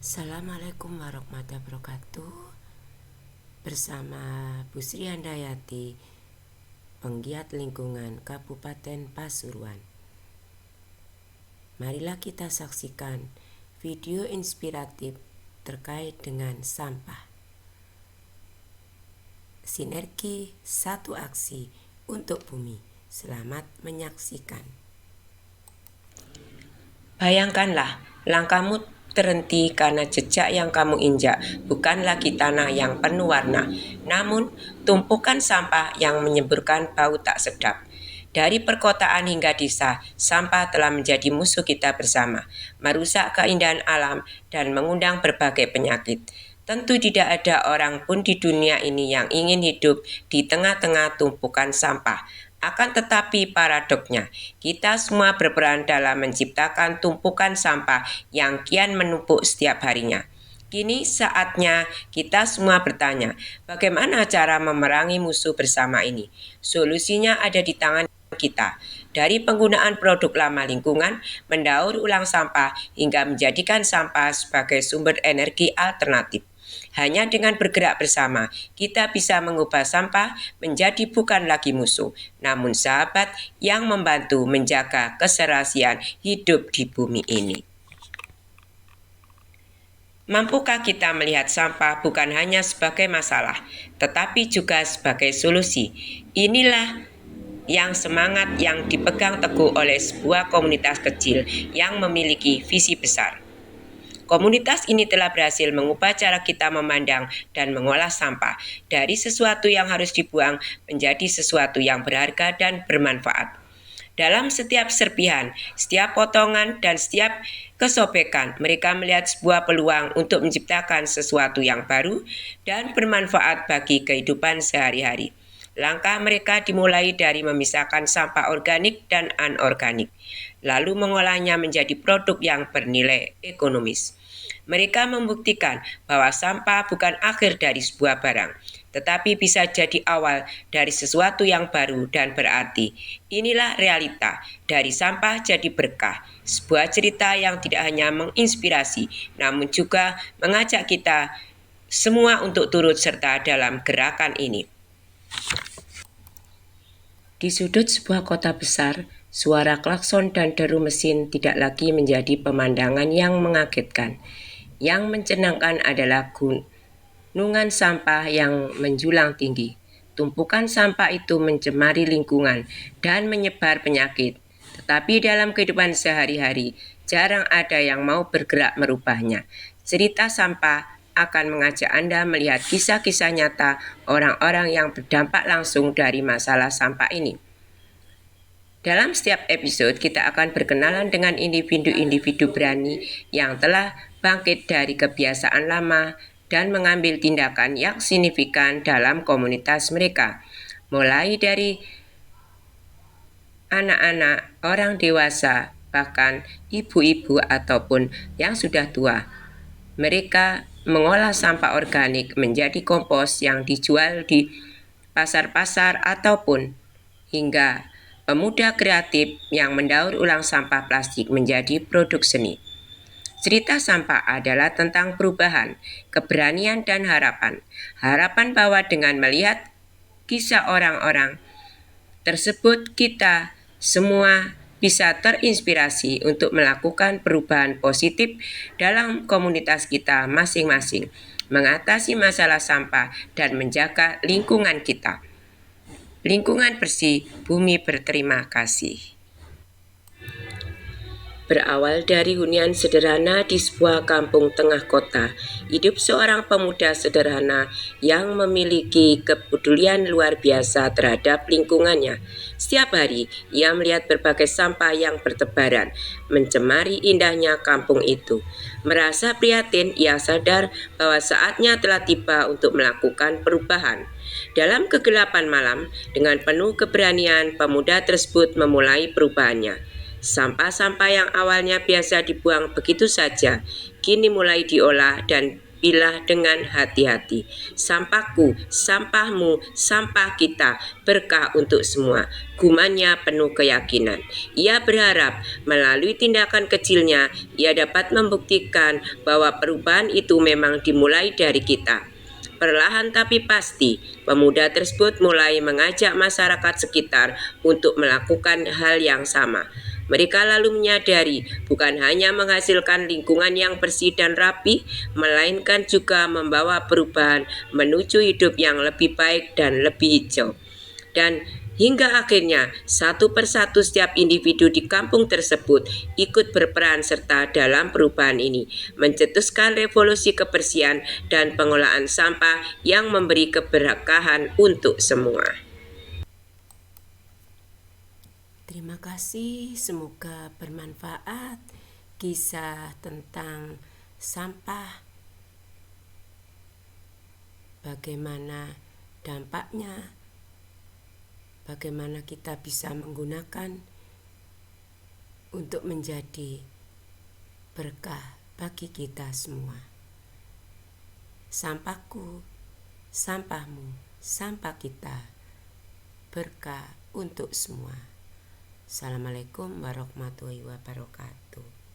Assalamualaikum warahmatullahi wabarakatuh. Bersama Bu Sri Handayati, penggiat lingkungan Kabupaten Pasuruan. Marilah kita saksikan video inspiratif terkait dengan sampah. Sinergi satu aksi untuk bumi. Selamat menyaksikan. Bayangkanlah, langkahmu terhenti karena jejak yang kamu injak bukan lagi tanah yang penuh warna, namun tumpukan sampah yang menyemburkan bau tak sedap. Dari perkotaan hingga desa, sampah telah menjadi musuh kita bersama, merusak keindahan alam dan mengundang berbagai penyakit. Tentu tidak ada orang pun di dunia ini yang ingin hidup di tengah-tengah tumpukan sampah. Akan tetapi paradoksnya, kita semua berperan dalam menciptakan tumpukan sampah yang kian menumpuk setiap harinya. Kini saatnya kita semua bertanya, bagaimana cara memerangi musuh bersama ini? Solusinya ada di tangan kita. Dari penggunaan produk ramah lingkungan, mendaur ulang sampah, hingga menjadikan sampah sebagai sumber energi alternatif. Hanya dengan bergerak bersama, kita bisa mengubah sampah menjadi bukan lagi musuh, namun sahabat yang membantu menjaga keserasian hidup di bumi ini. Mampukah kita melihat sampah bukan hanya sebagai masalah, tetapi juga sebagai solusi? Inilah yang semangat yang dipegang teguh oleh sebuah komunitas kecil yang memiliki visi besar. Komunitas ini telah berhasil mengubah cara kita memandang dan mengolah sampah dari sesuatu yang harus dibuang menjadi sesuatu yang berharga dan bermanfaat. Dalam setiap serpihan, setiap potongan, dan setiap kesobekan, mereka melihat sebuah peluang untuk menciptakan sesuatu yang baru dan bermanfaat bagi kehidupan sehari-hari. Langkah mereka dimulai dari memisahkan sampah organik dan anorganik, lalu mengolahnya menjadi produk yang bernilai ekonomis. Mereka membuktikan bahwa sampah bukan akhir dari sebuah barang, tetapi bisa jadi awal dari sesuatu yang baru dan berarti. Inilah realita, dari sampah jadi berkah, sebuah cerita yang tidak hanya menginspirasi, namun juga mengajak kita semua untuk turut serta dalam gerakan ini. Di sudut sebuah kota besar, suara klakson dan deru mesin tidak lagi menjadi pemandangan yang mengagetkan. Yang mencenangkan adalah gunungan sampah yang menjulang tinggi. Tumpukan sampah itu mencemari lingkungan dan menyebar penyakit. Tetapi dalam kehidupan sehari-hari, jarang ada yang mau bergerak merubahnya. Cerita sampah akan mengajak Anda melihat kisah-kisah nyata orang-orang yang berdampak langsung dari masalah sampah ini. Dalam setiap episode, kita akan berkenalan dengan individu-individu berani yang telah bangkit dari kebiasaan lama dan mengambil tindakan yang signifikan dalam komunitas mereka. Mulai dari anak-anak, orang dewasa, bahkan ibu-ibu ataupun yang sudah tua. Mereka mengolah sampah organik menjadi kompos yang dijual di pasar-pasar ataupun hingga pemuda kreatif yang mendaur ulang sampah plastik menjadi produk seni. Cerita sampah adalah tentang perubahan, keberanian dan harapan. Harapan bahwa dengan melihat kisah orang-orang tersebut kita semua bisa terinspirasi untuk melakukan perubahan positif dalam komunitas kita masing-masing, mengatasi masalah sampah dan menjaga lingkungan kita. Lingkungan bersih, bumi berterima kasih. Berawal dari hunian sederhana di sebuah kampung tengah kota, hidup seorang pemuda sederhana yang memiliki kepedulian luar biasa terhadap lingkungannya. Setiap hari, ia melihat berbagai sampah yang bertebaran, mencemari indahnya kampung itu. Merasa prihatin, ia sadar bahwa saatnya telah tiba untuk melakukan perubahan. Dalam kegelapan malam, dengan penuh keberanian, pemuda tersebut memulai perubahannya. Sampah-sampah yang awalnya biasa dibuang begitu saja, kini mulai diolah dan pilah dengan hati-hati. Sampahku, sampahmu, sampah kita, berkah untuk semua. Gumanya penuh keyakinan. Ia berharap melalui tindakan kecilnya, ia dapat membuktikan bahwa perubahan itu memang dimulai dari kita. Perlahan tapi pasti, pemuda tersebut mulai mengajak masyarakat sekitar untuk melakukan hal yang sama. Mereka lalu menyadari bukan hanya menghasilkan lingkungan yang bersih dan rapi, melainkan juga membawa perubahan menuju hidup yang lebih baik dan lebih hijau. Dan hingga akhirnya satu persatu setiap individu di kampung tersebut ikut berperan serta dalam perubahan ini, mencetuskan revolusi kebersihan dan pengolahan sampah yang memberi keberkahan untuk semua. Terima kasih, semoga bermanfaat kisah tentang sampah, bagaimana dampaknya, bagaimana kita bisa menggunakan untuk menjadi berkah bagi kita semua. Sampahku, sampahmu, sampah kita, berkah untuk semua. Assalamualaikum warahmatullahi wabarakatuh.